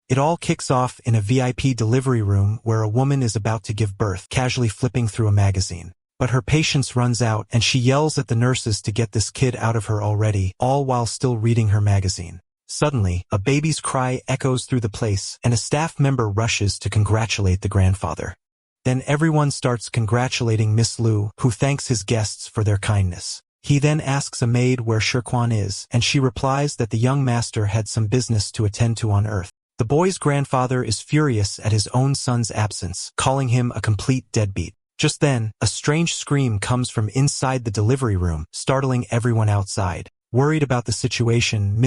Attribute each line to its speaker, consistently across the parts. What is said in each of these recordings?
Speaker 1: It all kicks off in a VIP delivery room where a woman is about to give birth, casually flipping through a magazine. But her patience runs out and she yells at the nurses to get this kid out of her already, all while still reading her magazine. Suddenly, a baby's cry echoes through the place, and a staff member rushes to congratulate the grandfather. Then everyone starts congratulating Miss Liu, who thanks his guests for their kindness. He then asks a maid where Shirquan is, and she replies that the young master had some business to attend to on Earth. The boy's grandfather is furious at his own son's absence, calling him a complete deadbeat. Just then, a strange scream comes from inside the delivery room, startling everyone outside. Worried about the situation,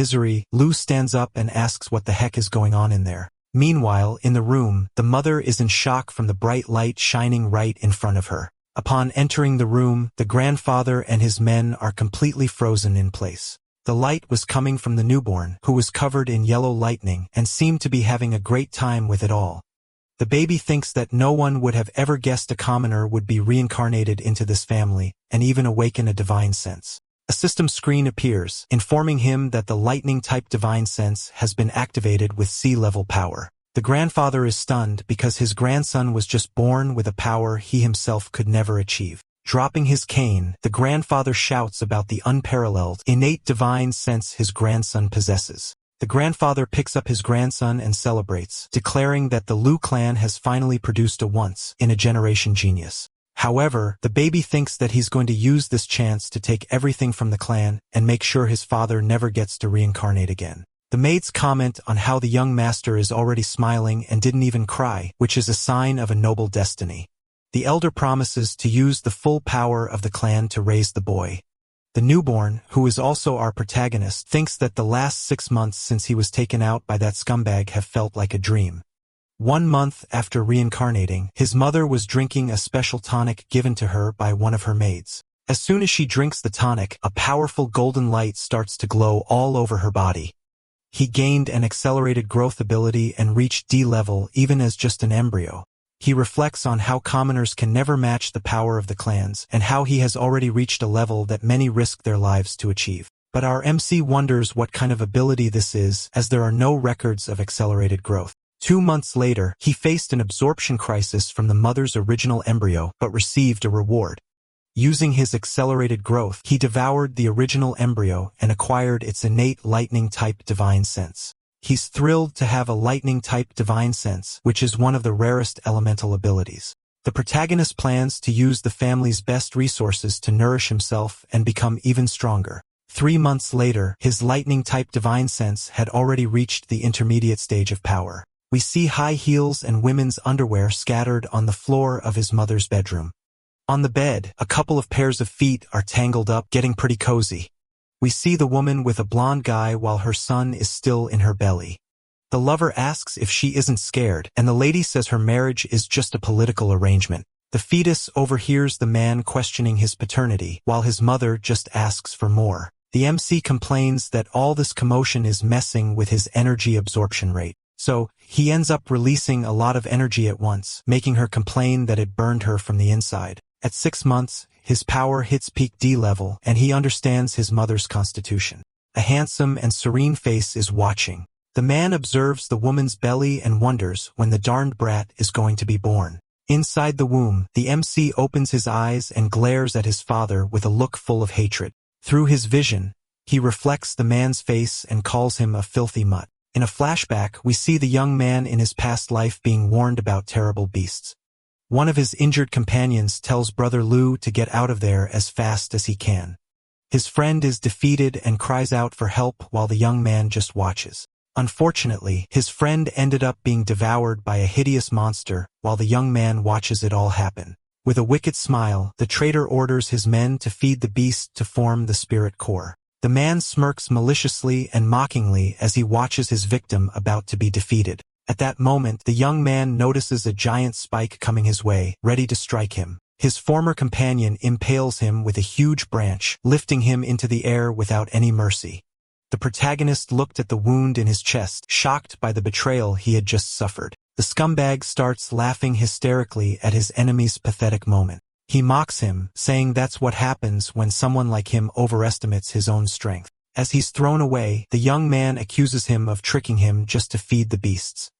Speaker 1: Liu stands up and asks what the heck is going on in there. Meanwhile, in the room, the mother is in shock from the bright light shining right in front of her. Upon entering the room, the grandfather and his men are completely frozen in place. The light was coming from the newborn, who was covered in yellow lightning and seemed to be having a great time with it all. The baby thinks that no one would have ever guessed a commoner would be reincarnated into this family and even awaken a divine sense. A system screen appears, informing him that the lightning-type divine sense has been activated with sea-level power. The grandfather is stunned because his grandson was just born with a power he himself could never achieve. Dropping his cane, the grandfather shouts about the unparalleled, innate divine sense his grandson possesses. The grandfather picks up his grandson and celebrates, declaring that the Liu clan has finally produced a once-in-a-generation genius. However, the baby thinks that he's going to use this chance to take everything from the clan and make sure his father never gets to reincarnate again. The maids comment on how the young master is already smiling and didn't even cry, which is a sign of a noble destiny. The elder promises to use the full power of the clan to raise the boy. The newborn, who is also our protagonist, thinks that the last 6 months since he was taken out by that scumbag have felt like a dream. 1 month after reincarnating, his mother was drinking a special tonic given to her by one of her maids. As soon as she drinks the tonic, a powerful golden light starts to glow all over her body. He gained an accelerated growth ability and reached D level even as just an embryo. He reflects on how commoners can never match the power of the clans and how he has already reached a level that many risk their lives to achieve. But our MC wonders what kind of ability this is, as there are no records of accelerated growth. 2 months later, he faced an absorption crisis from the mother's original embryo but received a reward. Using his accelerated growth, he devoured the original embryo and acquired its innate lightning-type divine sense. He's thrilled to have a lightning-type divine sense, which is one of the rarest elemental abilities. The protagonist plans to use the family's best resources to nourish himself and become even stronger. 3 months later, his lightning-type divine sense had already reached the intermediate stage of power. We see high heels and women's underwear scattered on the floor of his mother's bedroom. On the bed, a couple of pairs of feet are tangled up, getting pretty cozy. We see the woman with a blonde guy while her son is still in her belly. The lover asks if she isn't scared, and the lady says her marriage is just a political arrangement. The fetus overhears the man questioning his paternity, while his mother just asks for more. The MC complains that all this commotion is messing with his energy absorption rate. So, he ends up releasing a lot of energy at once, making her complain that it burned her from the inside. At 6 months, his power hits peak D level, and he understands his mother's constitution. A handsome and serene face is watching. The man observes the woman's belly and wonders when the darned brat is going to be born. Inside the womb, the MC opens his eyes and glares at his father with a look full of hatred. Through his vision, he reflects the man's face and calls him a filthy mutt. In a flashback, we see the young man in his past life being warned about terrible beasts. One of his injured companions tells Brother Liu to get out of there as fast as he can. His friend is defeated and cries out for help while the young man just watches. Unfortunately, his friend ended up being devoured by a hideous monster while the young man watches it all happen. With a wicked smile, the traitor orders his men to feed the beast to form the spirit core. The man smirks maliciously and mockingly as he watches his victim about to be defeated. At that moment, the young man notices a giant spike coming his way, ready to strike him. His former companion impales him with a huge branch, lifting him into the air without any mercy. The protagonist looked at the wound in his chest, shocked by the betrayal he had just suffered. The scumbag starts laughing hysterically at his enemy's pathetic moment. He mocks him, saying that's what happens when someone like him overestimates his own strength. As he's thrown away, the young man accuses him of tricking him just to feed the beasts.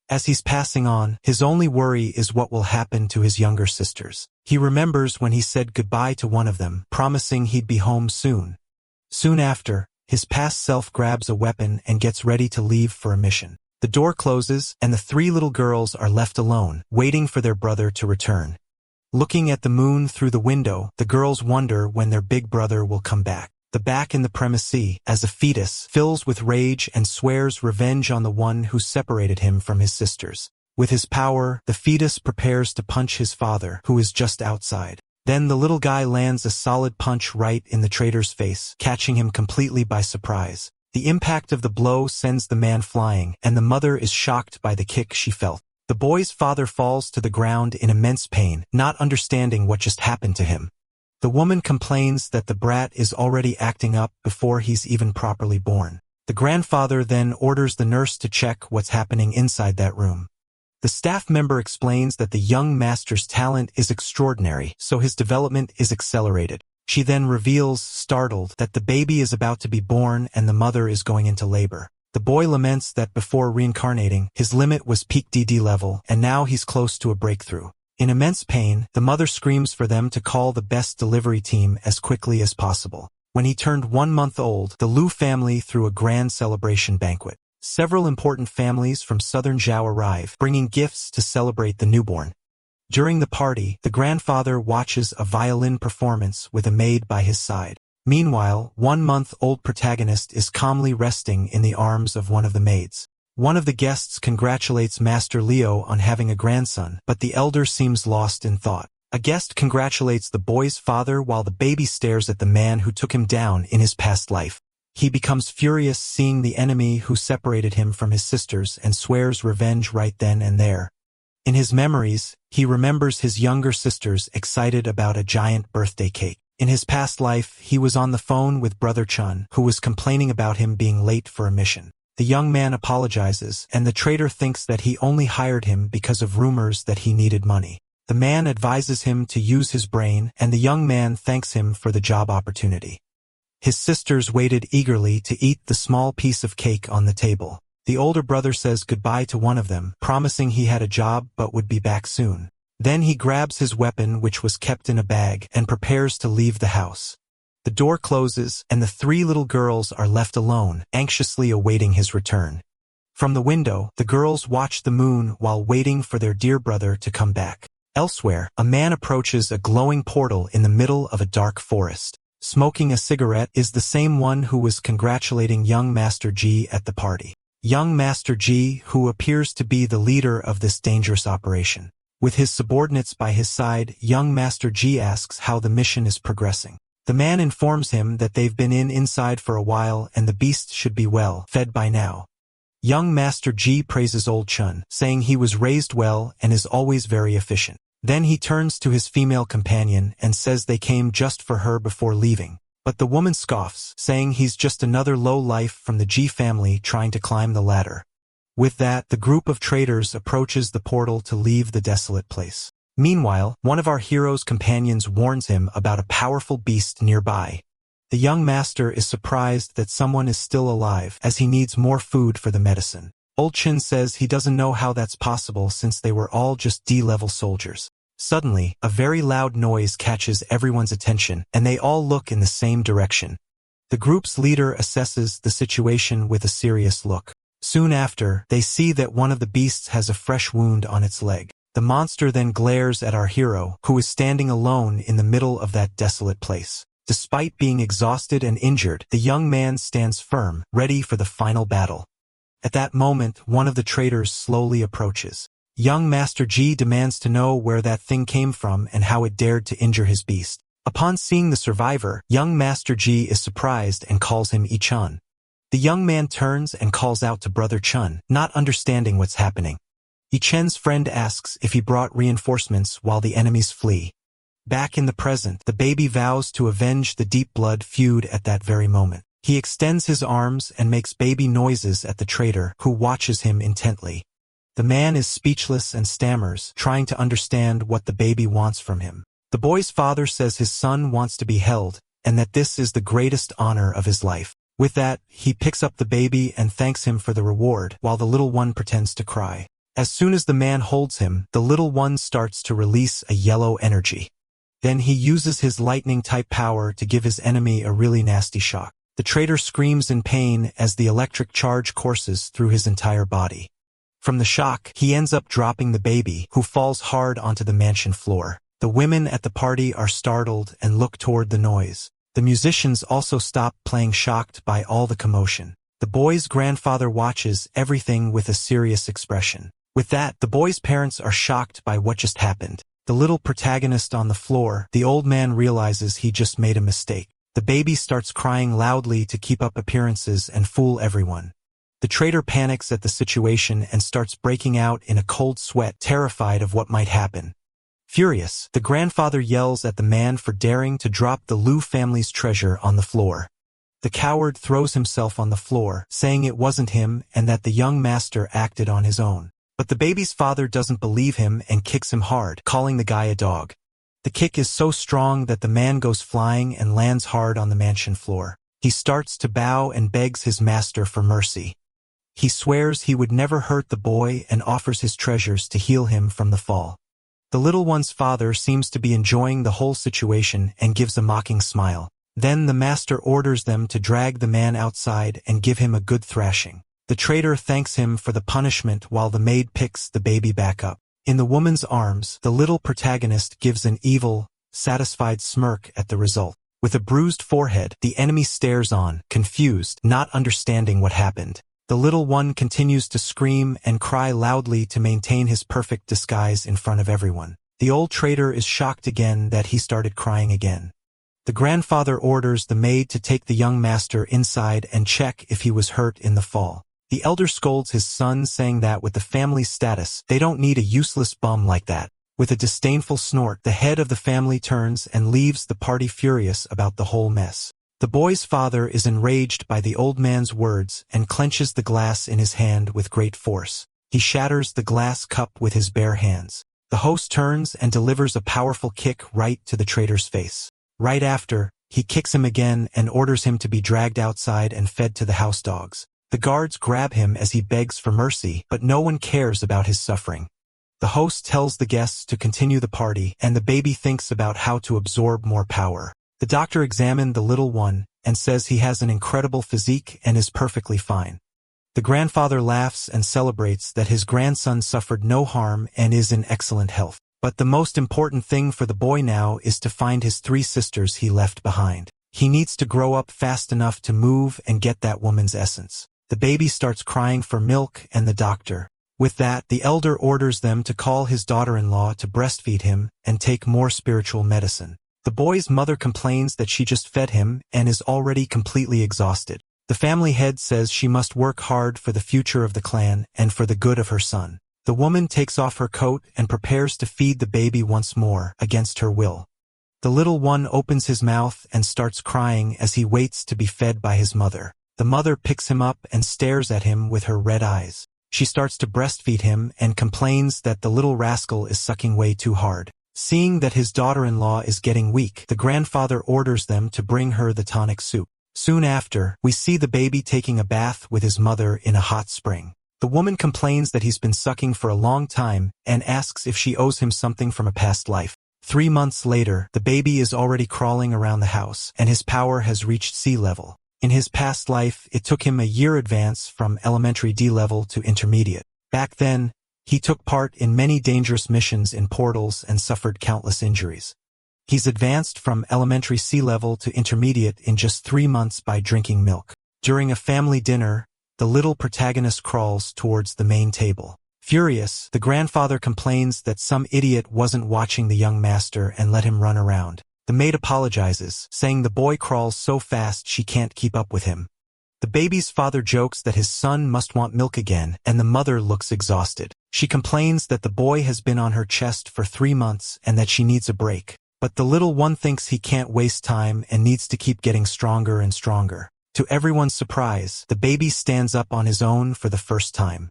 Speaker 1: As he's passing on, his only worry is what will happen to his younger sisters. He remembers when he said goodbye to one of them, promising he'd be home soon. Soon after, his past self grabs a weapon and gets ready to leave for a mission. The door closes, and the three little girls are left alone, waiting for their brother to return. Looking at the moon through the window, the girls wonder when their big brother will come back. The back in the premises, as a fetus, fills with rage and swears revenge on the one who separated him from his sisters. With his power, the fetus prepares to punch his father, who is just outside. Then the little guy lands a solid punch right in the traitor's face, catching him completely by surprise. The impact of the blow sends the man flying, and the mother is shocked by the kick she felt. The boy's father falls to the ground in immense pain, not understanding what just happened to him. The woman complains that the brat is already acting up before he's even properly born. The grandfather then orders the nurse to check what's happening inside that room. The staff member explains that the young master's talent is extraordinary, so his development is accelerated. She then reveals, startled, that the baby is about to be born and the mother is going into labor. The boy laments that before reincarnating, his limit was peak DD level, and now he's close to a breakthrough. In immense pain, the mother screams for them to call the best delivery team as quickly as possible. When he turned 1 month old, the Liu family threw a grand celebration banquet. Several important families from southern Zhao arrive, bringing gifts to celebrate the newborn. During the party, the grandfather watches a violin performance with a maid by his side. Meanwhile, 1 month-old protagonist is calmly resting in the arms of one of the maids. One of the guests congratulates Master Leo on having a grandson, but the elder seems lost in thought. A guest congratulates the boy's father while the baby stares at the man who took him down in his past life. He becomes furious seeing the enemy who separated him from his sisters and swears revenge right then and there. In his memories, he remembers his younger sisters excited about a giant birthday cake. In his past life, he was on the phone with Brother Chun, who was complaining about him being late for a mission. The young man apologizes, and the traitor thinks that he only hired him because of rumors that he needed money. The man advises him to use his brain, and the young man thanks him for the job opportunity. His sisters waited eagerly to eat the small piece of cake on the table. The older brother says goodbye to one of them, promising he had a job but would be back soon. Then he grabs his weapon, which was kept in a bag, and prepares to leave the house. The door closes, and the three little girls are left alone, anxiously awaiting his return. From the window, the girls watch the moon while waiting for their dear brother to come back. Elsewhere, a man approaches a glowing portal in the middle of a dark forest. Smoking a cigarette is the same one who was congratulating young Master G at the party. Young Master G, who appears to be the leader of this dangerous operation. With his subordinates by his side, young Master G asks how the mission is progressing. The man informs him that they've been inside for a while and the beasts should be well fed by now. Young Master G praises old Chun, saying he was raised well and is always very efficient. Then he turns to his female companion and says they came just for her before leaving. But the woman scoffs, saying he's just another low-life from the G family trying to climb the ladder. With that, the group of traders approaches the portal to leave the desolate place. Meanwhile, one of our hero's companions warns him about a powerful beast nearby. The young master is surprised that someone is still alive, as he needs more food for the medicine. Old Chin says he doesn't know how that's possible since they were all just D-level soldiers. Suddenly, a very loud noise catches everyone's attention, and they all look in the same direction. The group's leader assesses the situation with a serious look. Soon after, they see that one of the beasts has a fresh wound on its leg. The monster then glares at our hero, who is standing alone in the middle of that desolate place. Despite being exhausted and injured, the young man stands firm, ready for the final battle. At that moment, one of the traders slowly approaches. Young Master G demands to know where that thing came from and how it dared to injure his beast. Upon seeing the survivor, young Master G is surprised and calls him I-chan. The young man turns and calls out to Brother Chun, not understanding what's happening. I-chan's friend asks if he brought reinforcements while the enemies flee. Back in the present, the baby vows to avenge the deep blood feud at that very moment. He extends his arms and makes baby noises at the traitor, who watches him intently. The man is speechless and stammers, trying to understand what the baby wants from him. The boy's father says his son wants to be held, and that this is the greatest honor of his life. With that, he picks up the baby and thanks him for the reward, while the little one pretends to cry. As soon as the man holds him, the little one starts to release a yellow energy. Then he uses his lightning-type power to give his enemy a really nasty shock. The traitor screams in pain as the electric charge courses through his entire body. From the shock, he ends up dropping the baby, who falls hard onto the mansion floor. The women at the party are startled and look toward the noise. The musicians also stop playing, shocked by all the commotion. The boy's grandfather watches everything with a serious expression. With that, the boy's parents are shocked by what just happened. The little protagonist on the floor, the old man realizes he just made a mistake. The baby starts crying loudly to keep up appearances and fool everyone. The traitor panics at the situation and starts breaking out in a cold sweat, terrified of what might happen. Furious, the grandfather yells at the man for daring to drop the Liu family's treasure on the floor. The coward throws himself on the floor, saying it wasn't him and that the young master acted on his own. But the baby's father doesn't believe him and kicks him hard, calling the guy a dog. The kick is so strong that the man goes flying and lands hard on the mansion floor. He starts to bow and begs his master for mercy. He swears he would never hurt the boy and offers his treasures to heal him from the fall. The little one's father seems to be enjoying the whole situation and gives a mocking smile. Then the master orders them to drag the man outside and give him a good thrashing. The traitor thanks him for the punishment while the maid picks the baby back up. In the woman's arms, the little protagonist gives an evil, satisfied smirk at the result. With a bruised forehead, the enemy stares on, confused, not understanding what happened. The little one continues to scream and cry loudly to maintain his perfect disguise in front of everyone. The old traitor is shocked again that he started crying again. The grandfather orders the maid to take the young master inside and check if he was hurt in the fall. The elder scolds his son, saying that with the family's status, they don't need a useless bum like that. With a disdainful snort, the head of the family turns and leaves the party, furious about the whole mess. The boy's father is enraged by the old man's words and clenches the glass in his hand with great force. He shatters the glass cup with his bare hands. The host turns and delivers a powerful kick right to the traitor's face. Right after, he kicks him again and orders him to be dragged outside and fed to the house dogs. The guards grab him as he begs for mercy, but no one cares about his suffering. The host tells the guests to continue the party, and the baby thinks about how to absorb more power. The doctor examined the little one and says he has an incredible physique and is perfectly fine. The grandfather laughs and celebrates that his grandson suffered no harm and is in excellent health. But the most important thing for the boy now is to find his 3 sisters he left behind. He needs to grow up fast enough to move and get that woman's essence. The baby starts crying for milk and the doctor. With that, the elder orders them to call his daughter-in-law to breastfeed him and take more spiritual medicine. The boy's mother complains that she just fed him and is already completely exhausted. The family head says she must work hard for the future of the clan and for the good of her son. The woman takes off her coat and prepares to feed the baby once more, against her will. The little one opens his mouth and starts crying as he waits to be fed by his mother. The mother picks him up and stares at him with her red eyes. She starts to breastfeed him and complains that the little rascal is sucking way too hard. Seeing that his daughter-in-law is getting weak, the grandfather orders them to bring her the tonic soup. Soon after, we see the baby taking a bath with his mother in a hot spring. The woman complains that he's been sucking for a long time and asks if she owes him something from a past life. 3 months later, the baby is already crawling around the house, and his power has reached sea level. In his past life, it took him a year advance from elementary D level to intermediate. Back then, he took part in many dangerous missions in portals and suffered countless injuries. He's advanced from elementary C level to intermediate in just 3 months by drinking milk. During a family dinner, the little protagonist crawls towards the main table. Furious, the grandfather complains that some idiot wasn't watching the young master and let him run around. The maid apologizes, saying the boy crawls so fast she can't keep up with him. The baby's father jokes that his son must want milk again, and the mother looks exhausted. She complains that the boy has been on her chest for 3 months and that she needs a break. But the little one thinks he can't waste time and needs to keep getting stronger and stronger. To everyone's surprise, the baby stands up on his own for the first time.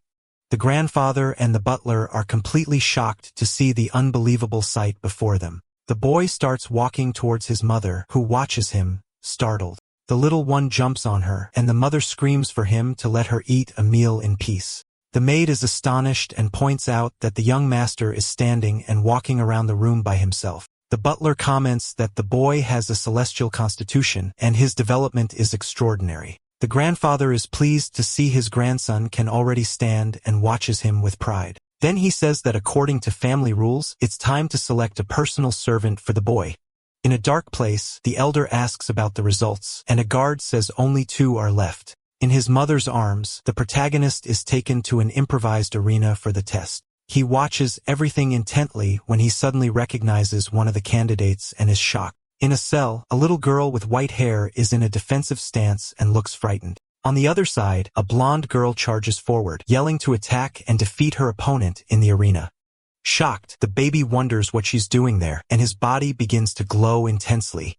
Speaker 1: The grandfather and the butler are completely shocked to see the unbelievable sight before them. The boy starts walking towards his mother, who watches him, startled. The little one jumps on her, and the mother screams for him to let her eat a meal in peace. The maid is astonished and points out that the young master is standing and walking around the room by himself. The butler comments that the boy has a celestial constitution, and his development is extraordinary. The grandfather is pleased to see his grandson can already stand and watches him with pride. Then he says that according to family rules, it's time to select a personal servant for the boy. In a dark place, the elder asks about the results, and a guard says only 2 are left. In his mother's arms, the protagonist is taken to an improvised arena for the test. He watches everything intently when he suddenly recognizes one of the candidates and is shocked. In a cell, a little girl with white hair is in a defensive stance and looks frightened. On the other side, a blonde girl charges forward, yelling to attack and defeat her opponent in the arena. Shocked, the baby wonders what she's doing there, and his body begins to glow intensely.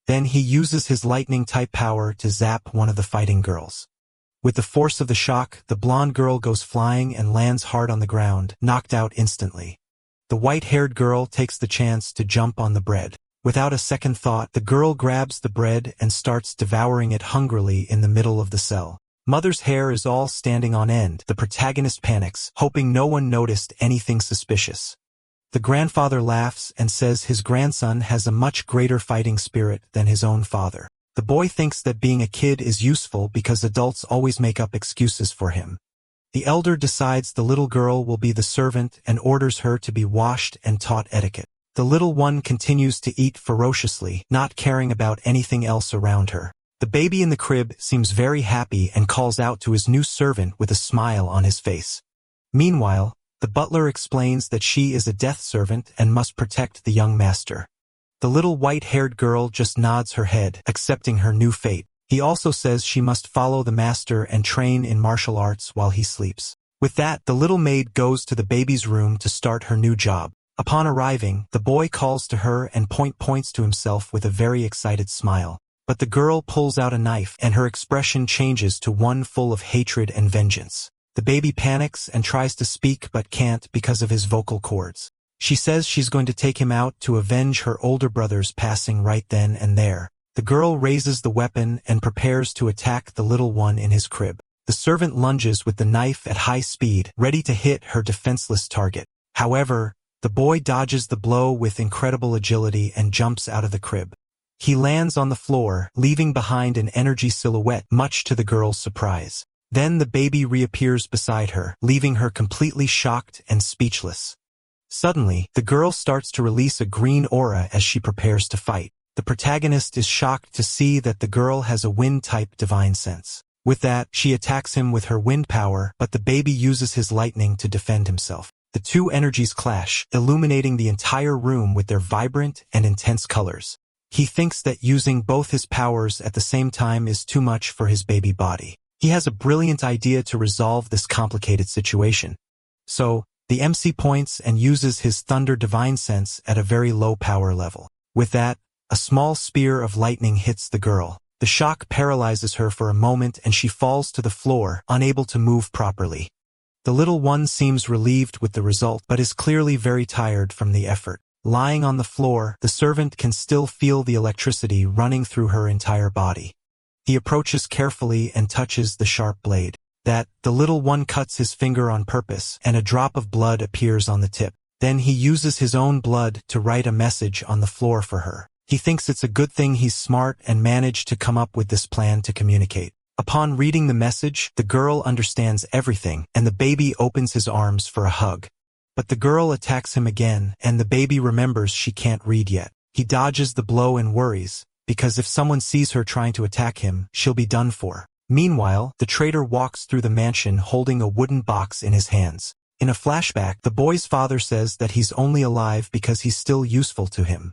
Speaker 1: Then he uses his lightning-type power to zap one of the fighting girls. With the force of the shock, the blonde girl goes flying and lands hard on the ground, knocked out instantly. The white-haired girl takes the chance to jump on the bread. Without a second thought, the girl grabs the bread and starts devouring it hungrily in the middle of the cell. Mother's hair is all standing on end. The protagonist panics, hoping no one noticed anything suspicious. The grandfather laughs and says his grandson has a much greater fighting spirit than his own father. The boy thinks that being a kid is useful because adults always make up excuses for him. The elder decides the little girl will be the servant and orders her to be washed and taught etiquette. The little one continues to eat ferociously, not caring about anything else around her. The baby in the crib seems very happy and calls out to his new servant with a smile on his face. Meanwhile, the butler explains that she is a death servant and must protect the young master. The little white-haired girl just nods her head, accepting her new fate. He also says she must follow the master and train in martial arts while he sleeps. With that, the little maid goes to the baby's room to start her new job. Upon arriving, the boy calls to her and points to himself with a very excited smile. But the girl pulls out a knife, and her expression changes to one full of hatred and vengeance. The baby panics and tries to speak but can't because of his vocal cords. She says she's going to take him out to avenge her older brother's passing right then and there. The girl raises the weapon and prepares to attack the little one in his crib. The servant lunges with the knife at high speed, ready to hit her defenseless target. However, the boy dodges the blow with incredible agility and jumps out of the crib. He lands on the floor, leaving behind an energy silhouette, much to the girl's surprise. Then the baby reappears beside her, leaving her completely shocked and speechless. Suddenly, the girl starts to release a green aura as she prepares to fight. The protagonist is shocked to see that the girl has a wind-type divine sense. With that, she attacks him with her wind power, but the baby uses his lightning to defend himself. The two energies clash, illuminating the entire room with their vibrant and intense colors. He thinks that using both his powers at the same time is too much for his baby body. He has a brilliant idea to resolve this complicated situation. So, the MC points and uses his Thunder Divine Sense at a very low power level. With that, a small spear of lightning hits the girl. The shock paralyzes her for a moment and she falls to the floor, unable to move properly. The little one seems relieved with the result but is clearly very tired from the effort. Lying on the floor, the servant can still feel the electricity running through her entire body. He approaches carefully and touches the sharp blade. The little one cuts his finger on purpose, and a drop of blood appears on the tip. Then he uses his own blood to write a message on the floor for her. He thinks it's a good thing he's smart and managed to come up with this plan to communicate. Upon reading the message, the girl understands everything, and the baby opens his arms for a hug. But the girl attacks him again, and the baby remembers she can't read yet. He dodges the blow and worries, because if someone sees her trying to attack him, she'll be done for. Meanwhile, the traitor walks through the mansion holding a wooden box in his hands. In a flashback, the boy's father says that he's only alive because he's still useful to him.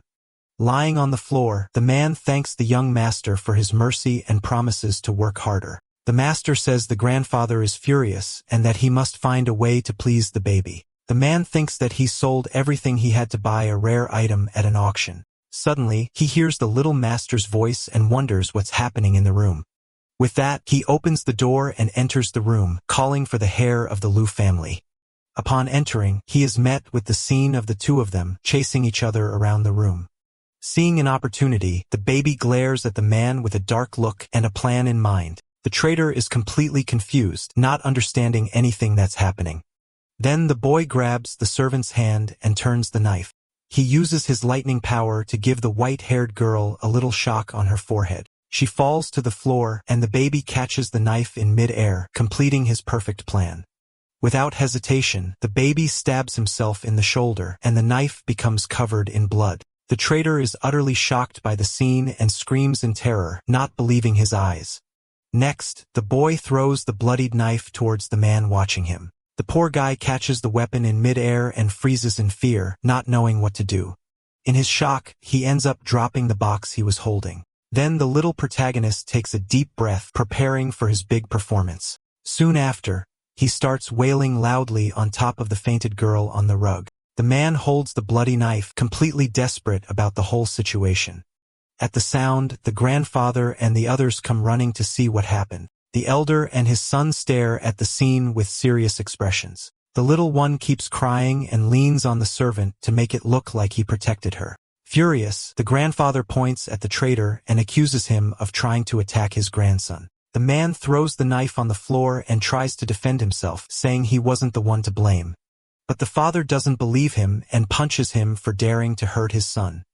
Speaker 1: Lying on the floor, the man thanks the young master for his mercy and promises to work harder. The master says the grandfather is furious and that he must find a way to please the baby. The man thinks that he sold everything he had to buy a rare item at an auction. Suddenly, he hears the little master's voice and wonders what's happening in the room. With that, he opens the door and enters the room, calling for the heir of the Liu family. Upon entering, he is met with the scene of the two of them chasing each other around the room. Seeing an opportunity, the baby glares at the man with a dark look and a plan in mind. The traitor is completely confused, not understanding anything that's happening. Then the boy grabs the servant's hand and turns the knife. He uses his lightning power to give the white-haired girl a little shock on her forehead. She falls to the floor, and the baby catches the knife in mid-air, completing his perfect plan. Without hesitation, the baby stabs himself in the shoulder, and the knife becomes covered in blood. The traitor is utterly shocked by the scene and screams in terror, not believing his eyes. Next, the boy throws the bloodied knife towards the man watching him. The poor guy catches the weapon in mid-air and freezes in fear, not knowing what to do. In his shock, he ends up dropping the box he was holding. Then the little protagonist takes a deep breath, preparing for his big performance. Soon after, he starts wailing loudly on top of the fainted girl on the rug. The man holds the bloody knife, completely desperate about the whole situation. At the sound, the grandfather and the others come running to see what happened. The elder and his son stare at the scene with serious expressions. The little one keeps crying and leans on the servant to make it look like he protected her. Furious, the grandfather points at the traitor and accuses him of trying to attack his grandson. The man throws the knife on the floor and tries to defend himself, saying he wasn't the one to blame. But the father doesn't believe him and punches him for daring to hurt his son.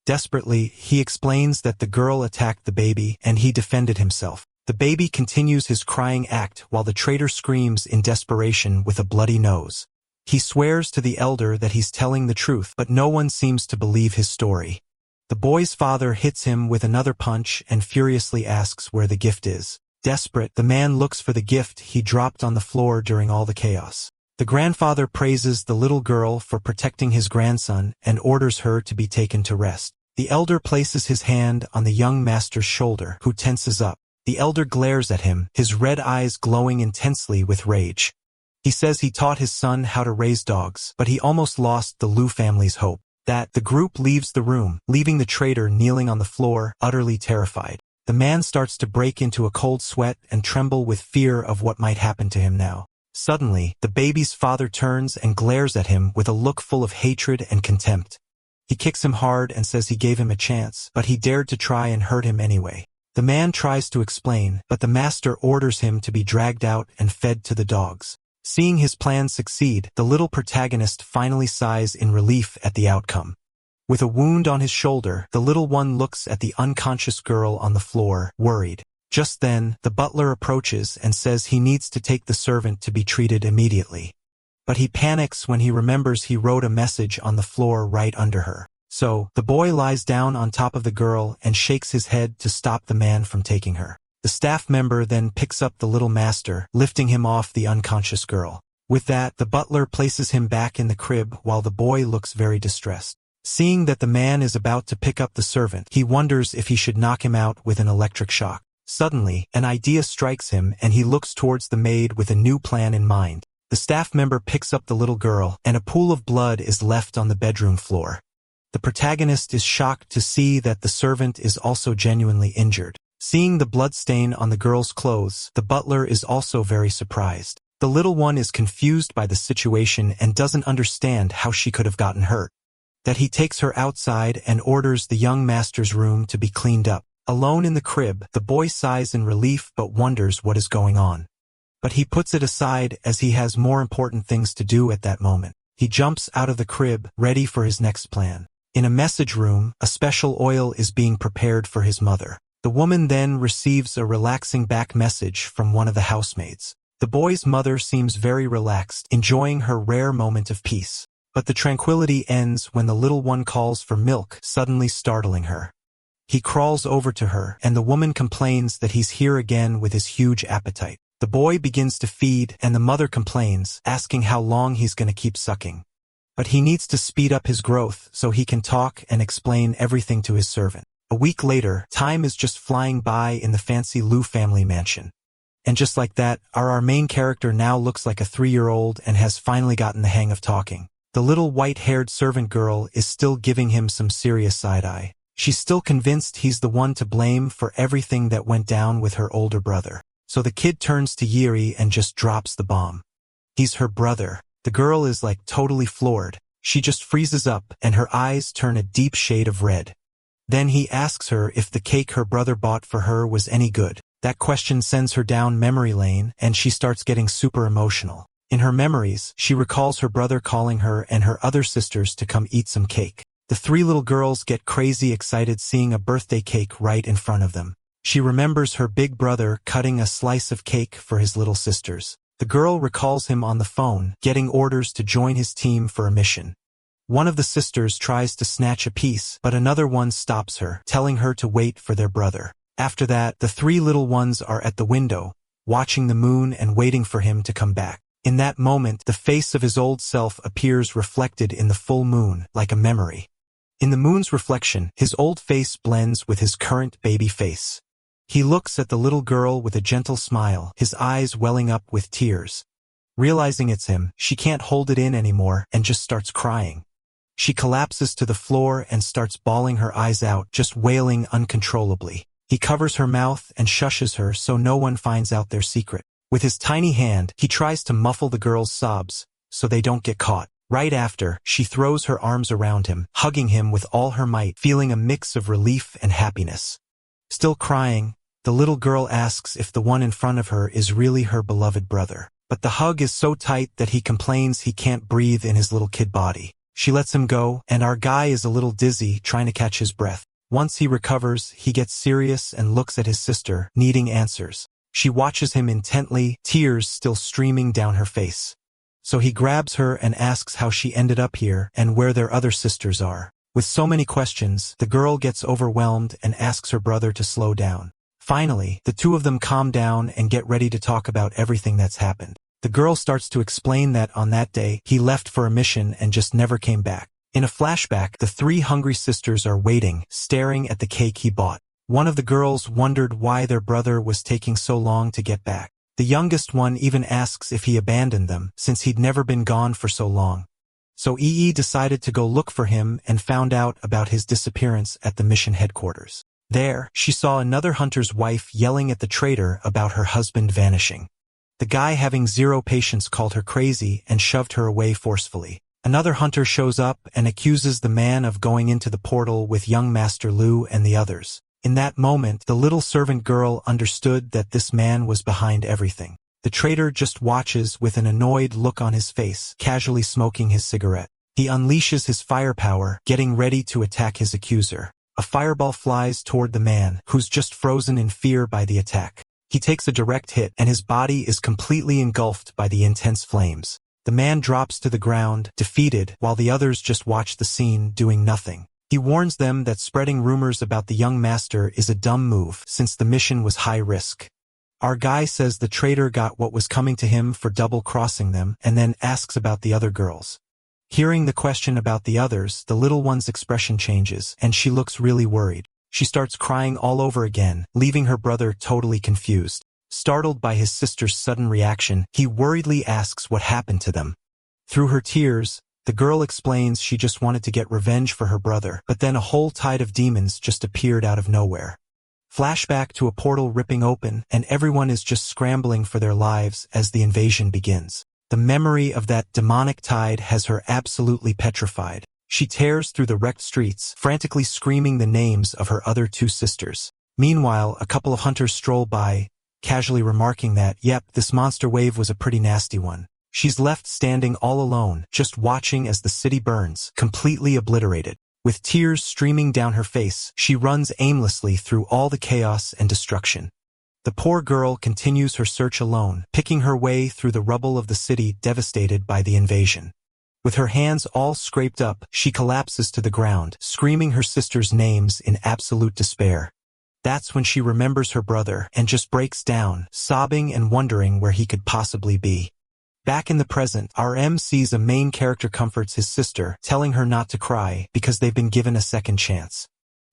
Speaker 1: Desperately, he explains that the girl attacked the baby and he defended himself. The baby continues his crying act while the traitor screams in desperation with a bloody nose. He swears to the elder that he's telling the truth, but no one seems to believe his story. The boy's father hits him with another punch and furiously asks where the gift is. Desperate, the man looks for the gift he dropped on the floor during all the chaos. The grandfather praises the little girl for protecting his grandson and orders her to be taken to rest. The elder places his hand on the young master's shoulder, who tenses up. The elder glares at him, his red eyes glowing intensely with rage. He says he taught his son how to raise dogs, but he almost lost the Liu family's hope. The group leaves the room, leaving the traitor kneeling on the floor, utterly terrified. The man starts to break into a cold sweat and tremble with fear of what might happen to him now. Suddenly, the baby's father turns and glares at him with a look full of hatred and contempt. He kicks him hard and says he gave him a chance, but he dared to try and hurt him anyway. The man tries to explain, but the master orders him to be dragged out and fed to the dogs. Seeing his plan succeed, the little protagonist finally sighs in relief at the outcome. With a wound on his shoulder, the little one looks at the unconscious girl on the floor, worried. Just then, the butler approaches and says he needs to take the servant to be treated immediately. But he panics when he remembers he wrote a message on the floor right under her. So, the boy lies down on top of the girl and shakes his head to stop the man from taking her. The staff member then picks up the little master, lifting him off the unconscious girl. With that, the butler places him back in the crib while the boy looks very distressed. Seeing that the man is about to pick up the servant, he wonders if he should knock him out with an electric shock. Suddenly, an idea strikes him and he looks towards the maid with a new plan in mind. The staff member picks up the little girl, and a pool of blood is left on the bedroom floor. The protagonist is shocked to see that the servant is also genuinely injured. Seeing the blood stain on the girl's clothes, the butler is also very surprised. The little one is confused by the situation and doesn't understand how she could have gotten hurt. He takes her outside and orders the young master's room to be cleaned up. Alone in the crib, the boy sighs in relief but wonders what is going on. But he puts it aside as he has more important things to do at that moment. He jumps out of the crib, ready for his next plan. In a message room, a special oil is being prepared for his mother. The woman then receives a relaxing back message from one of the housemaids. The boy's mother seems very relaxed, enjoying her rare moment of peace. But the tranquility ends when the little one calls for milk, suddenly startling her. He crawls over to her, and the woman complains that he's here again with his huge appetite. The boy begins to feed, and the mother complains, asking how long he's going to keep sucking. But he needs to speed up his growth so he can talk and explain everything to his servant. A week later, time is just flying by in the fancy Liu family mansion. And just like that, our main character now looks like a 3-year-old and has finally gotten the hang of talking. The little white-haired servant girl is still giving him some serious side-eye. She's still convinced he's the one to blame for everything that went down with her older brother. So the kid turns to Yiri and just drops the bomb. He's her brother. The girl is like totally floored. She just freezes up and her eyes turn a deep shade of red. Then he asks her if the cake her brother bought for her was any good. That question sends her down memory lane, and she starts getting super emotional. In her memories, she recalls her brother calling her and her other sisters to come eat some cake. The three little girls get crazy excited seeing a birthday cake right in front of them. She remembers her big brother cutting a slice of cake for his little sisters. The girl recalls him on the phone, getting orders to join his team for a mission. One of the sisters tries to snatch a piece, but another one stops her, telling her to wait for their brother. After that, the three little ones are at the window, watching the moon and waiting for him to come back. In that moment, the face of his old self appears reflected in the full moon, like a memory. In the moon's reflection, his old face blends with his current baby face. He looks at the little girl with a gentle smile, his eyes welling up with tears. Realizing it's him, she can't hold it in anymore and just starts crying. She collapses to the floor and starts bawling her eyes out, just wailing uncontrollably. He covers her mouth and shushes her so no one finds out their secret. With his tiny hand, he tries to muffle the girl's sobs, so they don't get caught. Right after, she throws her arms around him, hugging him with all her might, feeling a mix of relief and happiness. Still crying, the little girl asks if the one in front of her is really her beloved brother. But the hug is so tight that he complains he can't breathe in his little kid body. She lets him go, and our guy is a little dizzy, trying to catch his breath. Once he recovers, he gets serious and looks at his sister, needing answers. She watches him intently, tears still streaming down her face. So he grabs her and asks how she ended up here and where their other sisters are. With so many questions, the girl gets overwhelmed and asks her brother to slow down. Finally, the two of them calm down and get ready to talk about everything that's happened. The girl starts to explain that on that day, he left for a mission and just never came back. In a flashback, the three hungry sisters are waiting, staring at the cake he bought. One of the girls wondered why their brother was taking so long to get back. The youngest one even asks if he abandoned them, since he'd never been gone for so long. So Yi decided to go look for him and found out about his disappearance at the mission headquarters. There, she saw another hunter's wife yelling at the traitor about her husband vanishing. The guy, having zero patience, called her crazy and shoved her away forcefully. Another hunter shows up and accuses the man of going into the portal with young Master Lu and the others. In that moment, the little servant girl understood that this man was behind everything. The traitor just watches with an annoyed look on his face, casually smoking his cigarette. He unleashes his firepower, getting ready to attack his accuser. A fireball flies toward the man, who's just frozen in fear by the attack. He takes a direct hit, and his body is completely engulfed by the intense flames. The man drops to the ground, defeated, while the others just watch the scene, doing nothing. He warns them that spreading rumors about the young master is a dumb move, since the mission was high risk. Our guy says the traitor got what was coming to him for double-crossing them, and then asks about the other girls. Hearing the question about the others, the little one's expression changes, and she looks really worried. She starts crying all over again, leaving her brother totally confused. Startled by his sister's sudden reaction, he worriedly asks what happened to them. Through her tears, the girl explains she just wanted to get revenge for her brother, but then a whole tide of demons just appeared out of nowhere. Flashback to a portal ripping open, and everyone is just scrambling for their lives as the invasion begins. The memory of that demonic tide has her absolutely petrified. She tears through the wrecked streets, frantically screaming the names of her other two sisters. Meanwhile, a couple of hunters stroll by, casually remarking that, yep, this monster wave was a pretty nasty one. She's left standing all alone, just watching as the city burns, completely obliterated. With tears streaming down her face, she runs aimlessly through all the chaos and destruction. The poor girl continues her search alone, picking her way through the rubble of the city devastated by the invasion. With her hands all scraped up, she collapses to the ground, screaming her sisters' names in absolute despair. That's when she remembers her brother and just breaks down, sobbing and wondering where he could possibly be. Back in the present, our sees a main character comforts his sister, telling her not to cry because they've been given a second chance.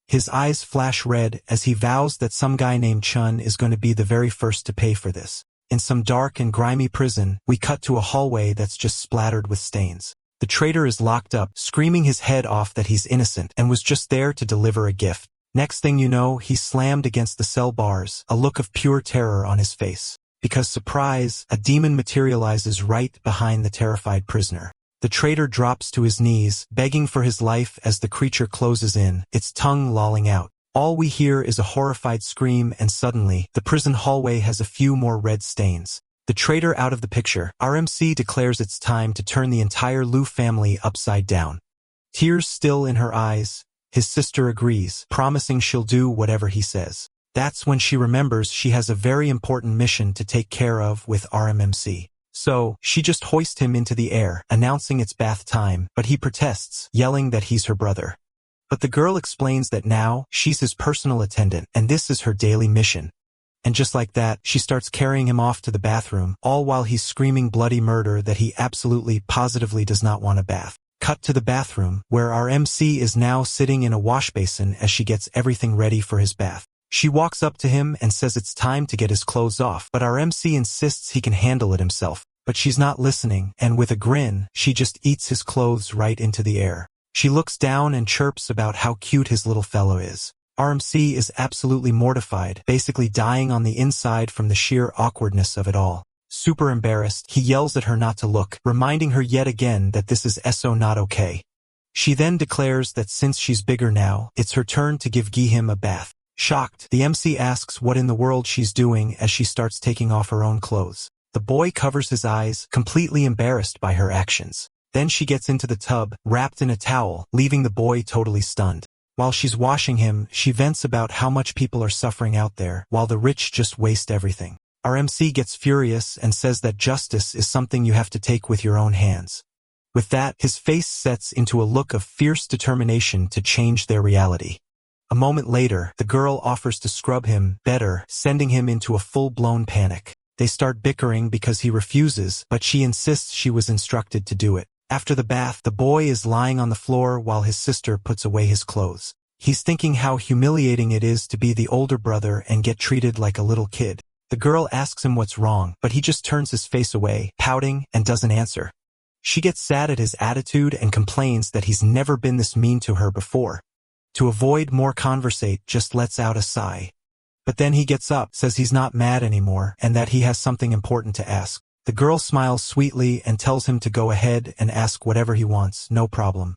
Speaker 1: His eyes flash red as he vows that some guy named Chun is going to be the very first to pay for this. In some dark and grimy prison, we cut to a hallway that's just splattered with stains. The traitor is locked up, screaming his head off that he's innocent and was just there to deliver a gift. Next thing you know, he's slammed against the cell bars, a look of pure terror on his face. Because surprise, a demon materializes right behind the terrified prisoner. The traitor drops to his knees, begging for his life as the creature closes in, its tongue lolling out. All we hear is a horrified scream, and suddenly, the prison hallway has a few more red stains. The traitor out of the picture, RMC declares it's time to turn the entire Lu family upside down. Tears still in her eyes, his sister agrees, promising she'll do whatever he says. That's when she remembers she has a very important mission to take care of with RMMC. So, she just hoists him into the air, announcing it's bath time, but he protests, yelling that he's her brother. But the girl explains that now, she's his personal attendant, and this is her daily mission. And just like that, she starts carrying him off to the bathroom, all while he's screaming bloody murder that he absolutely, positively does not want a bath. Cut to the bathroom, where our MC is now sitting in a wash basin as she gets everything ready for his bath. She walks up to him and says it's time to get his clothes off, but our MC insists he can handle it himself. But she's not listening, and with a grin, she just eats his clothes right into the air. She looks down and chirps about how cute his little fellow is. RMC is absolutely mortified, basically dying on the inside from the sheer awkwardness of it all. Super embarrassed, he yells at her not to look, reminding her yet again that this is so not okay. She then declares that since she's bigger now, it's her turn to give him a bath. Shocked, the MC asks what in the world she's doing as she starts taking off her own clothes. The boy covers his eyes, completely embarrassed by her actions. Then she gets into the tub, wrapped in a towel, leaving the boy totally stunned. While she's washing him, she vents about how much people are suffering out there, while the rich just waste everything. Our MC gets furious and says that justice is something you have to take with your own hands. With that, his face sets into a look of fierce determination to change their reality. A moment later, the girl offers to scrub him better, sending him into a full-blown panic. They start bickering because he refuses, but she insists she was instructed to do it. After the bath, the boy is lying on the floor while his sister puts away his clothes. He's thinking how humiliating it is to be the older brother and get treated like a little kid. The girl asks him what's wrong, but he just turns his face away, pouting, and doesn't answer. She gets sad at his attitude and complains that he's never been this mean to her before. To avoid more conversate, just lets out a sigh. But then he gets up, says he's not mad anymore, and that he has something important to ask. The girl smiles sweetly and tells him to go ahead and ask whatever he wants, no problem.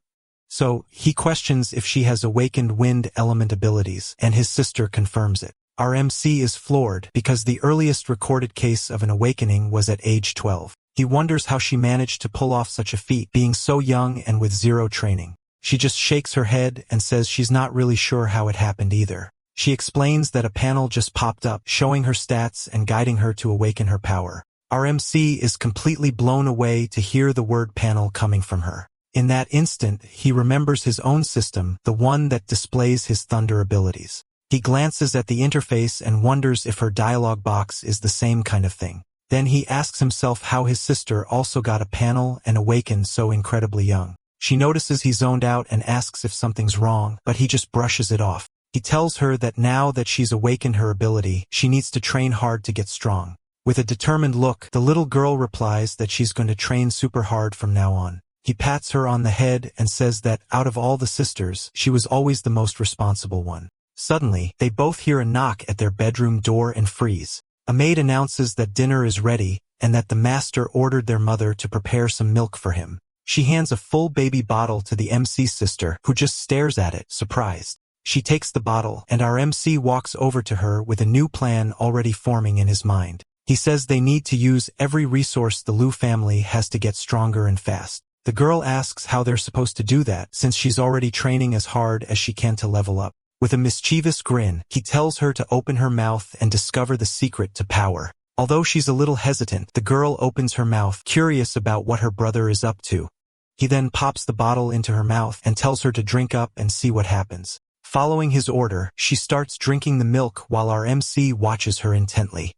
Speaker 1: So, he questions if she has awakened wind element abilities, and his sister confirms it. Our MC is floored because the earliest recorded case of an awakening was at age 12. He wonders how she managed to pull off such a feat, being so young and with zero training. She just shakes her head and says she's not really sure how it happened either. She explains that a panel just popped up, showing her stats and guiding her to awaken her power. Our MC is completely blown away to hear the word panel coming from her. In that instant, he remembers his own system, the one that displays his thunder abilities. He glances at the interface and wonders if her dialogue box is the same kind of thing. Then he asks himself how his sister also got a panel and awakened so incredibly young. She notices he's zoned out and asks if something's wrong, but he just brushes it off. He tells her that now that she's awakened her ability, she needs to train hard to get strong. With a determined look, the little girl replies that she's going to train super hard from now on. He pats her on the head and says that, out of all the sisters, she was always the most responsible one. Suddenly, they both hear a knock at their bedroom door and freeze. A maid announces that dinner is ready, and that the master ordered their mother to prepare some milk for him. She hands a full baby bottle to the MC's sister, who just stares at it, surprised. She takes the bottle, and our MC walks over to her with a new plan already forming in his mind. He says they need to use every resource the Lu family has to get stronger and fast. The girl asks how they're supposed to do that, since she's already training as hard as she can to level up. With a mischievous grin, he tells her to open her mouth and discover the secret to power. Although she's a little hesitant, the girl opens her mouth, curious about what her brother is up to. He then pops the bottle into her mouth and tells her to drink up and see what happens. Following his order, she starts drinking the milk while our MC watches her intently.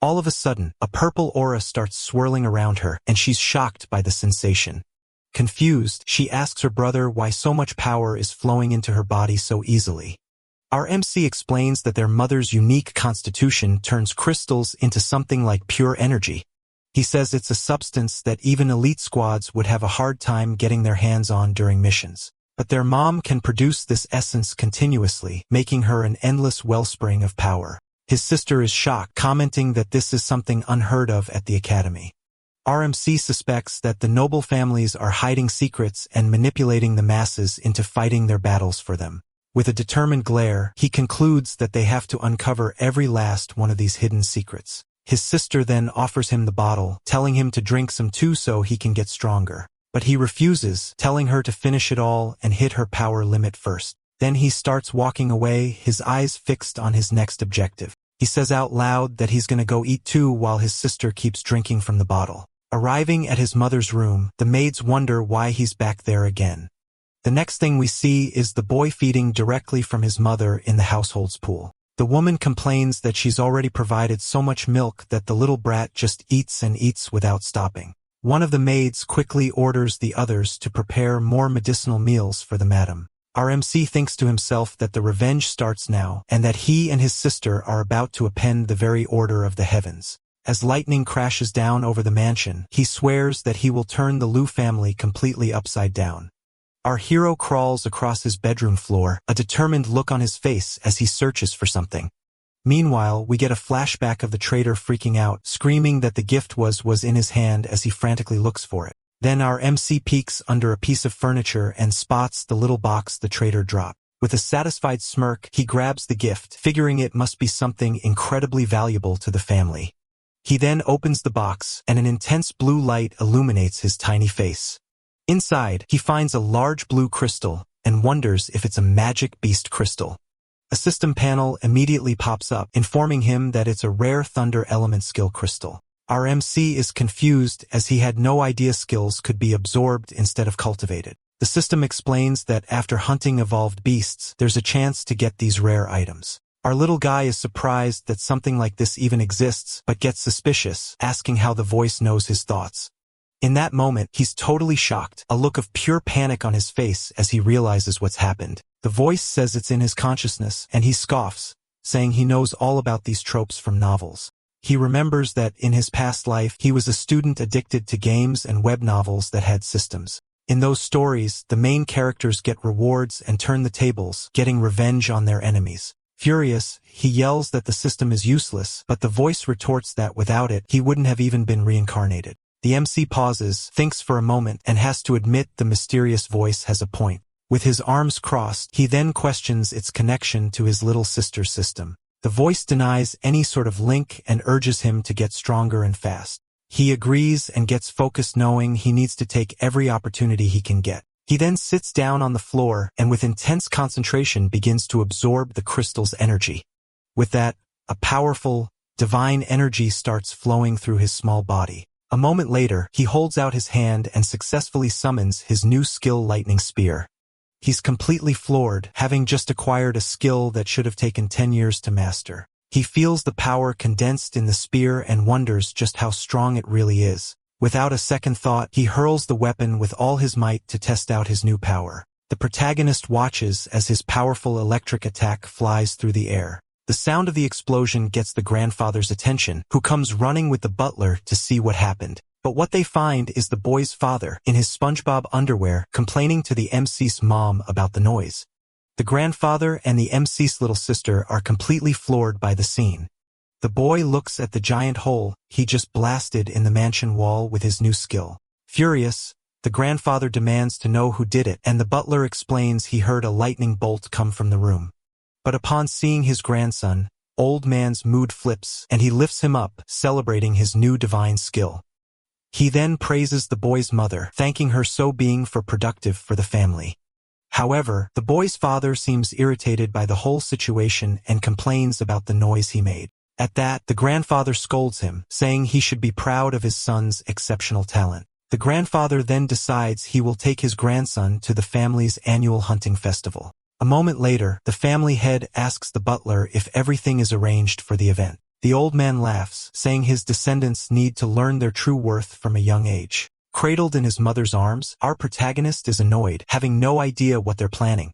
Speaker 1: All of a sudden, a purple aura starts swirling around her, and she's shocked by the sensation. Confused, she asks her brother why so much power is flowing into her body so easily. Our MC explains that their mother's unique constitution turns crystals into something like pure energy. He says it's a substance that even elite squads would have a hard time getting their hands on during missions. But their mom can produce this essence continuously, making her an endless wellspring of power. His sister is shocked, commenting that this is something unheard of at the academy. RMC suspects that the noble families are hiding secrets and manipulating the masses into fighting their battles for them. With a determined glare, he concludes that they have to uncover every last one of these hidden secrets. His sister then offers him the bottle, telling him to drink some too so he can get stronger. But he refuses, telling her to finish it all and hit her power limit first. Then he starts walking away, his eyes fixed on his next objective. He says out loud that he's gonna go eat too while his sister keeps drinking from the bottle. Arriving at his mother's room, the maids wonder why he's back there again. The next thing we see is the boy feeding directly from his mother in the household's pool. The woman complains that she's already provided so much milk that the little brat just eats and eats without stopping. One of the maids quickly orders the others to prepare more medicinal meals for the madam. Our MC thinks to himself that the revenge starts now and that he and his sister are about to append the very order of the heavens. As lightning crashes down over the mansion, he swears that he will turn the Liu family completely upside down. Our hero crawls across his bedroom floor, a determined look on his face as he searches for something. Meanwhile, we get a flashback of the traitor freaking out, screaming that the gift was in his hand as he frantically looks for it. Then our MC peeks under a piece of furniture and spots the little box the traitor dropped. With a satisfied smirk, he grabs the gift, figuring it must be something incredibly valuable to the family. He then opens the box, and an intense blue light illuminates his tiny face. Inside, he finds a large blue crystal, and wonders if it's a magic beast crystal. A system panel immediately pops up, informing him that it's a rare thunder element skill crystal. Our MC is confused as he had no idea skills could be absorbed instead of cultivated. The system explains that after hunting evolved beasts, there's a chance to get these rare items. Our little guy is surprised that something like this even exists, but gets suspicious, asking how the voice knows his thoughts. In that moment, he's totally shocked, a look of pure panic on his face as he realizes what's happened. The voice says it's in his consciousness, and he scoffs, saying he knows all about these tropes from novels. He remembers that in his past life, he was a student addicted to games and web novels that had systems. In those stories, the main characters get rewards and turn the tables, getting revenge on their enemies. Furious, he yells that the system is useless, but the voice retorts that without it, he wouldn't have even been reincarnated. The MC pauses, thinks for a moment, and has to admit the mysterious voice has a point. With his arms crossed, he then questions its connection to his little sister's system. The voice denies any sort of link and urges him to get stronger and fast. He agrees and gets focused, knowing he needs to take every opportunity he can get. He then sits down on the floor and with intense concentration begins to absorb the crystal's energy. With that, a powerful, divine energy starts flowing through his small body. A moment later, he holds out his hand and successfully summons his new skill, Lightning Spear. He's completely floored, having just acquired a skill that should have taken 10 years to master. He feels the power condensed in the spear and wonders just how strong it really is. Without a second thought, he hurls the weapon with all his might to test out his new power. The protagonist watches as his powerful electric attack flies through the air. The sound of the explosion gets the grandfather's attention, who comes running with the butler to see what happened. But what they find is the boy's father, in his SpongeBob underwear, complaining to the MC's mom about the noise. The grandfather and the MC's little sister are completely floored by the scene. The boy looks at the giant hole he just blasted in the mansion wall with his new skill. Furious, the grandfather demands to know who did it, and the butler explains he heard a lightning bolt come from the room. But upon seeing his grandson, old man's mood flips, and he lifts him up, celebrating his new divine skill. He then praises the boy's mother, thanking her so being for productive for the family. However, the boy's father seems irritated by the whole situation and complains about the noise he made. At that, the grandfather scolds him, saying he should be proud of his son's exceptional talent. The grandfather then decides he will take his grandson to the family's annual hunting festival. A moment later, the family head asks the butler if everything is arranged for the event. The old man laughs, saying his descendants need to learn their true worth from a young age. Cradled in his mother's arms, our protagonist is annoyed, having no idea what they're planning.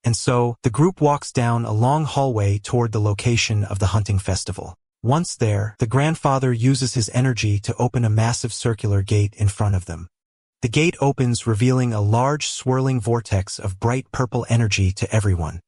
Speaker 1: And so, the group walks down a long hallway toward the location of the hunting festival. Once there, the grandfather uses his energy to open a massive circular gate in front of them. The gate opens, revealing a large swirling vortex of bright purple energy to everyone.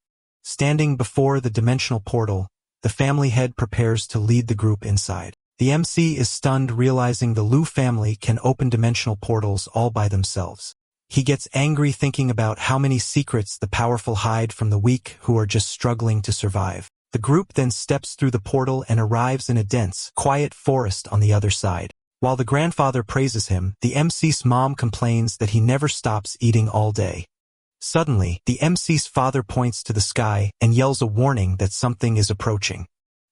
Speaker 1: Standing before the dimensional portal, the family head prepares to lead the group inside. The MC is stunned realizing the Lu family can open dimensional portals all by themselves. He gets angry thinking about how many secrets the powerful hide from the weak who are just struggling to survive. The group then steps through the portal and arrives in a dense, quiet forest on the other side. While the grandfather praises him, the MC's mom complains that he never stops eating all day. Suddenly, the MC's father points to the sky and yells a warning that something is approaching.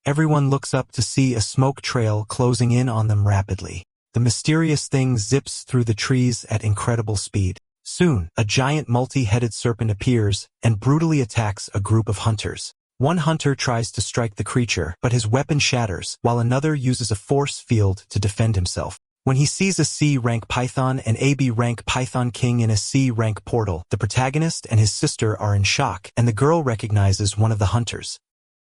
Speaker 1: Everyone looks up to see a smoke trail closing in on them rapidly. The mysterious thing zips through the trees at incredible speed. Soon, a giant multi-headed serpent appears and brutally attacks a group of hunters. One hunter tries to strike the creature, but his weapon shatters, while another uses a force field to defend himself. When he sees a C-rank Python and AB-rank Python King in a C-rank portal, the protagonist and his sister are in shock, and the girl recognizes one of the hunters.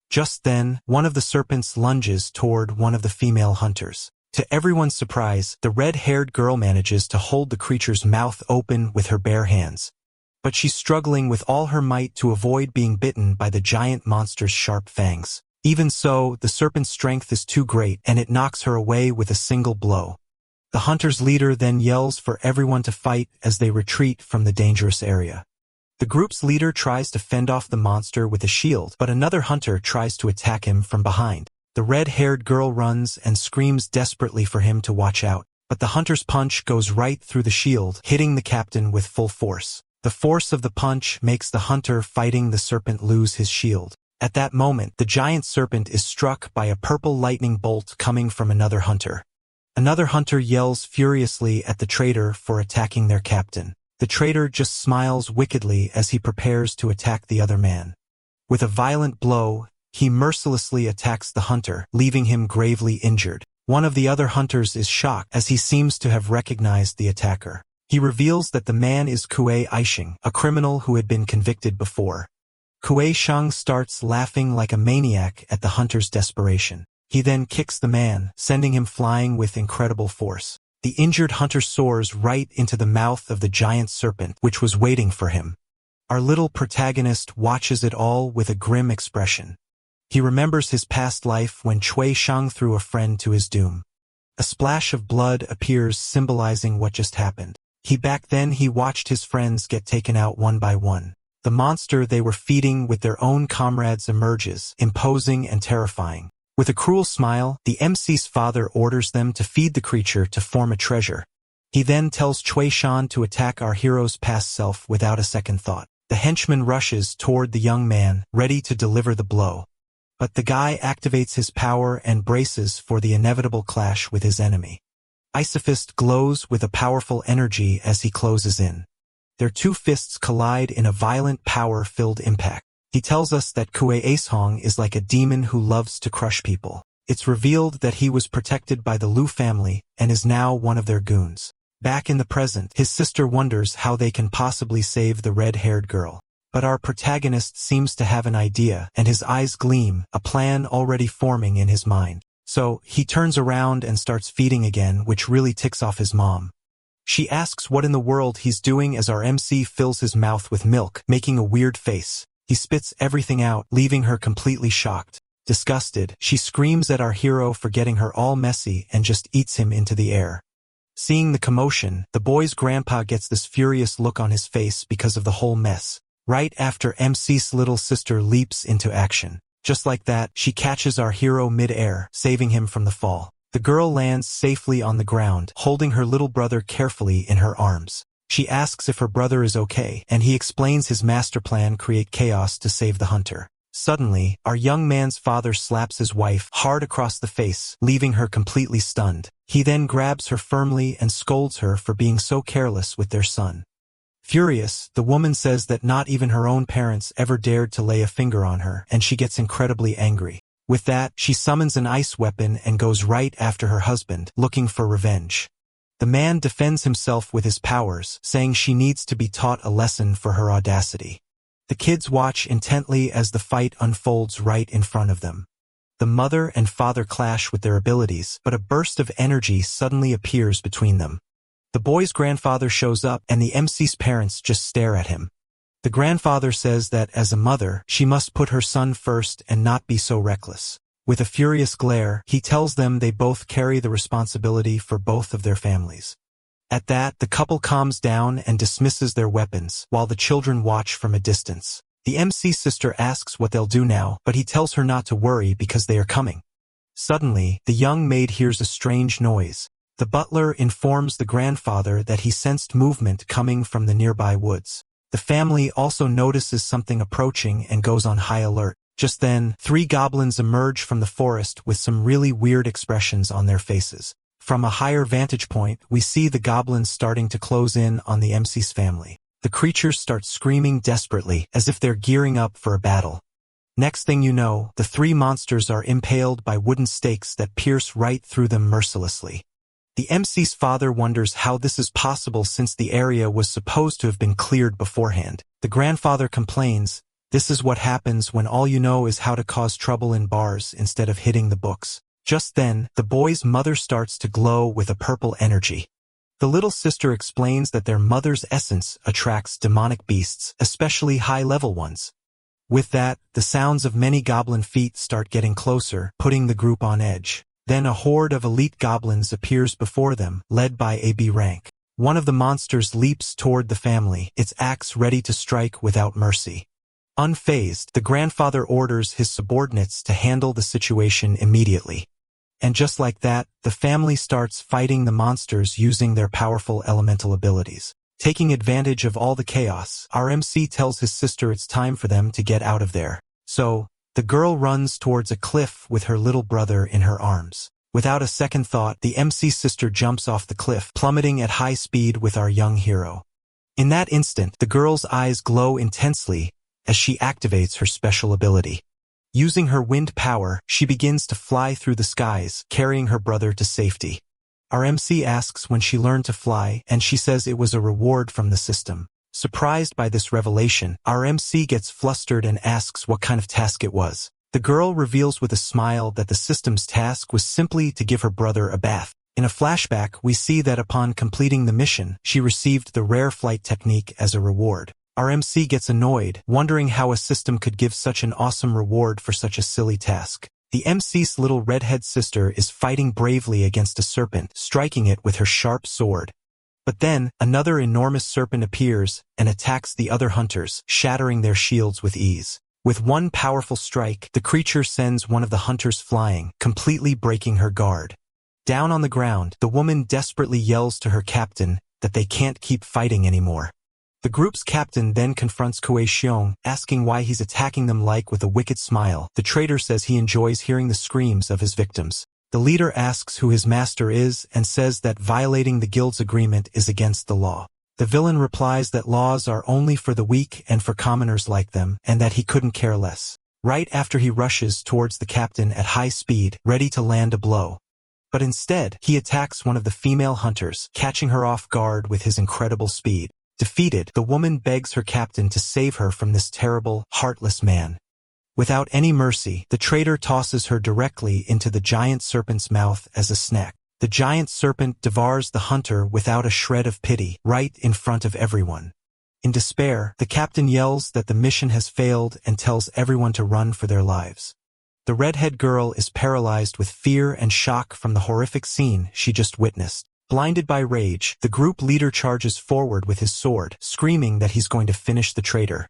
Speaker 1: Just then, one of the serpents lunges toward one of the female hunters. To everyone's surprise, the red-haired girl manages to hold the creature's mouth open with her bare hands. But she's struggling with all her might to avoid being bitten by the giant monster's sharp fangs. Even so, the serpent's strength is too great, and it knocks her away with a single blow. The hunter's leader then yells for everyone to fight as they retreat from the dangerous area. The group's leader tries to fend off the monster with a shield, but another hunter tries to attack him from behind. The red-haired girl runs and screams desperately for him to watch out, but the hunter's punch goes right through the shield, hitting the captain with full force. The force of the punch makes the hunter fighting the serpent lose his shield. At that moment, the giant serpent is struck by a purple lightning bolt coming from another hunter. Another hunter yells furiously at the traitor for attacking their captain. The traitor just smiles wickedly as he prepares to attack the other man. With a violent blow, he mercilessly attacks the hunter, leaving him gravely injured. One of the other hunters is shocked as he seems to have recognized the attacker. He reveals that the man is Kuei Aisheng, a criminal who had been convicted before. Kuei Shang starts laughing like a maniac at the hunter's desperation. He then kicks the man, sending him flying with incredible force. The injured hunter soars right into the mouth of the giant serpent, which was waiting for him. Our little protagonist watches it all with a grim expression. He remembers his past life when Cui Shang threw a friend to his doom. A splash of blood appears symbolizing what just happened. Back then he watched his friends get taken out one by one. The monster they were feeding with their own comrades emerges, imposing and terrifying. With a cruel smile, the MC's father orders them to feed the creature to form a treasure. He then tells Cui Shan to attack our hero's past self without a second thought. The henchman rushes toward the young man, ready to deliver the blow. But the guy activates his power and braces for the inevitable clash with his enemy. Icefist glows with a powerful energy as he closes in. Their two fists collide in a violent power-filled impact. He tells us that Kuei Aishong is like a demon who loves to crush people. It's revealed that he was protected by the Lu family and is now one of their goons. Back in the present, his sister wonders how they can possibly save the red-haired girl. But our protagonist seems to have an idea, and his eyes gleam, a plan already forming in his mind. So, he turns around and starts feeding again, which really ticks off his mom. She asks what in the world he's doing as our MC fills his mouth with milk, making a weird face. He spits everything out, leaving her completely shocked. Disgusted, she screams at our hero for getting her all messy and just eats him into the air. Seeing the commotion, the boy's grandpa gets this furious look on his face because of the whole mess. Right after MC's little sister leaps into action. Just like that, she catches our hero mid-air, saving him from the fall. The girl lands safely on the ground, holding her little brother carefully in her arms. She asks if her brother is okay, and he explains his master plan: create chaos to save the hunter. Suddenly, our young man's father slaps his wife hard across the face, leaving her completely stunned. He then grabs her firmly and scolds her for being so careless with their son. Furious, the woman says that not even her own parents ever dared to lay a finger on her, and she gets incredibly angry. With that, she summons an ice weapon and goes right after her husband, looking for revenge. The man defends himself with his powers, saying she needs to be taught a lesson for her audacity. The kids watch intently as the fight unfolds right in front of them. The mother and father clash with their abilities, but a burst of energy suddenly appears between them. The boy's grandfather shows up, and the MC's parents just stare at him. The grandfather says that, as a mother, she must put her son first and not be so reckless. With a furious glare, he tells them they both carry the responsibility for both of their families. At that, the couple calms down and dismisses their weapons, while the children watch from a distance. The MC sister asks what they'll do now, but he tells her not to worry because they are coming. Suddenly, the young maid hears a strange noise. The butler informs the grandfather that he sensed movement coming from the nearby woods. The family also notices something approaching and goes on high alert. Just then, 3 goblins emerge from the forest with some really weird expressions on their faces. From a higher vantage point, we see the goblins starting to close in on the MC's family. The creatures start screaming desperately, as if they're gearing up for a battle. Next thing you know, the 3 monsters are impaled by wooden stakes that pierce right through them mercilessly. The MC's father wonders how this is possible since the area was supposed to have been cleared beforehand. The grandfather complains, "This is what happens when all you know is how to cause trouble in bars instead of hitting the books." Just then, the boy's mother starts to glow with a purple energy. The little sister explains that their mother's essence attracts demonic beasts, especially high-level ones. With that, the sounds of many goblin feet start getting closer, putting the group on edge. Then a horde of elite goblins appears before them, led by a B rank. One of the monsters leaps toward the family, its axe ready to strike without mercy. Unfazed, the grandfather orders his subordinates to handle the situation immediately. And just like that, the family starts fighting the monsters using their powerful elemental abilities. Taking advantage of all the chaos, our MC tells his sister it's time for them to get out of there. So, the girl runs towards a cliff with her little brother in her arms. Without a second thought, the MC's sister jumps off the cliff, plummeting at high speed with our young hero. In that instant, the girl's eyes glow intensely as she activates her special ability. Using her wind power, she begins to fly through the skies, carrying her brother to safety. Our MC asks when she learned to fly, and she says it was a reward from the system. Surprised by this revelation, our MC gets flustered and asks what kind of task it was. The girl reveals with a smile that the system's task was simply to give her brother a bath. In a flashback, we see that upon completing the mission, she received the rare flight technique as a reward. Our MC gets annoyed, wondering how a system could give such an awesome reward for such a silly task. The MC's little redhead sister is fighting bravely against a serpent, striking it with her sharp sword. But then, another enormous serpent appears and attacks the other hunters, shattering their shields with ease. With one powerful strike, the creature sends one of the hunters flying, completely breaking her guard. Down on the ground, the woman desperately yells to her captain that they can't keep fighting anymore. The group's captain then confronts Kue Xiong, asking why he's attacking them with a wicked smile. The traitor says he enjoys hearing the screams of his victims. The leader asks who his master is and says that violating the guild's agreement is against the law. The villain replies that laws are only for the weak and for commoners like them, and that he couldn't care less. Right after he rushes towards the captain at high speed, ready to land a blow. But instead, he attacks one of the female hunters, catching her off guard with his incredible speed. Defeated, the woman begs her captain to save her from this terrible, heartless man. Without any mercy, the traitor tosses her directly into the giant serpent's mouth as a snack. The giant serpent devours the hunter without a shred of pity, right in front of everyone. In despair, the captain yells that the mission has failed and tells everyone to run for their lives. The redhead girl is paralyzed with fear and shock from the horrific scene she just witnessed. Blinded by rage, the group leader charges forward with his sword, screaming that he's going to finish the traitor.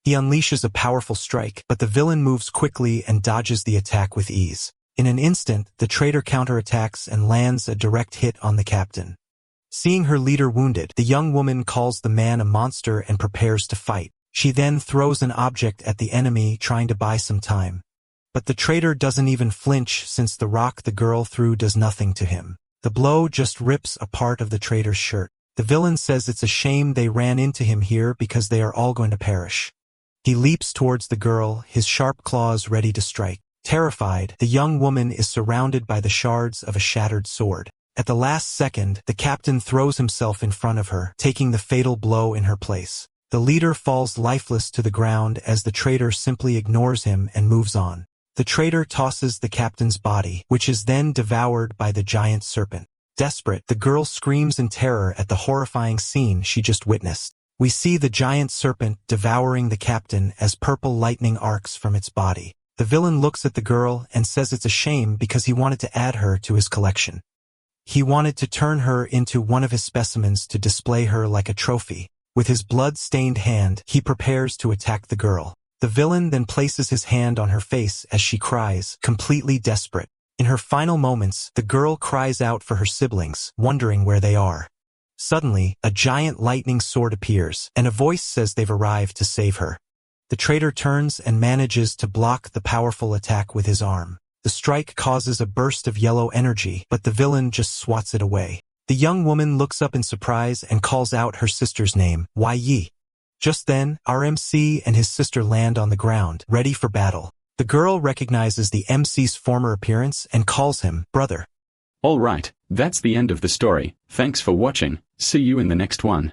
Speaker 1: He unleashes a powerful strike, but the villain moves quickly and dodges the attack with ease. In an instant, the traitor counterattacks and lands a direct hit on the captain. Seeing her leader wounded, the young woman calls the man a monster and prepares to fight. She then throws an object at the enemy, trying to buy some time. But the traitor doesn't even flinch since the rock the girl threw does nothing to him. The blow just rips a part of the traitor's shirt. The villain says it's a shame they ran into him here because they are all going to perish. He leaps towards the girl, his sharp claws ready to strike. Terrified, the young woman is surrounded by the shards of a shattered sword. At the last second, the captain throws himself in front of her, taking the fatal blow in her place. The leader falls lifeless to the ground as the traitor simply ignores him and moves on. The traitor tosses the captain's body, which is then devoured by the giant serpent. Desperate, the girl screams in terror at the horrifying scene she just witnessed. We see the giant serpent devouring the captain as purple lightning arcs from its body. The villain looks at the girl and says it's a shame because he wanted to add her to his collection. He wanted to turn her into one of his specimens to display her like a trophy. With his blood-stained hand, he prepares to attack the girl. The villain then places his hand on her face as she cries, completely desperate. In her final moments, the girl cries out for her siblings, wondering where they are. Suddenly, a giant lightning sword appears, and a voice says they've arrived to save her. The traitor turns and manages to block the powerful attack with his arm. The strike causes a burst of yellow energy, but the villain just swats it away. The young woman looks up in surprise and calls out her sister's name, Yi. Just then, our MC and his sister land on the ground, ready for battle. The girl recognizes the MC's former appearance and calls him brother.
Speaker 2: Alright, that's the end of the story. Thanks for watching. See you in the next one.